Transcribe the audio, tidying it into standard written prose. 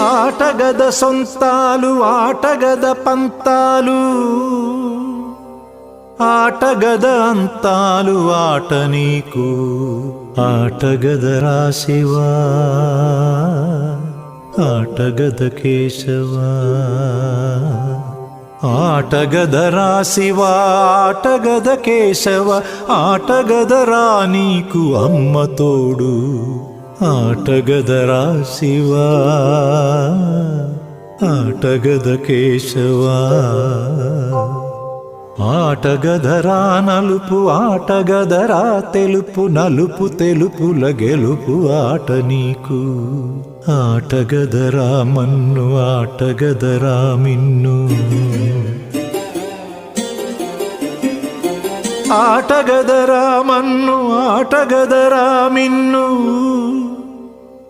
ఆటగద సొంతాలు ఆటగద పంతాలు ఆటగద అంతాలు ఆట నీకు ఆటగద రాశివా ఆటగద కేశవా ఆటగద రాశివా ఆటగద కేశవ ఆటగద రా నీకు అమ్మ తోడు ఆటగద రాశివా ఆటగద కేశవా ఆటగదరా నలుపు ఆటగదరా తెలుపు నలుపు తెలుపుల గెలుపు ఆట నీకు ఆటగదరా మన్ను ఆటగదరా మిన్ను ఆటగదరా మన్ను ఆటగదరా మిన్ను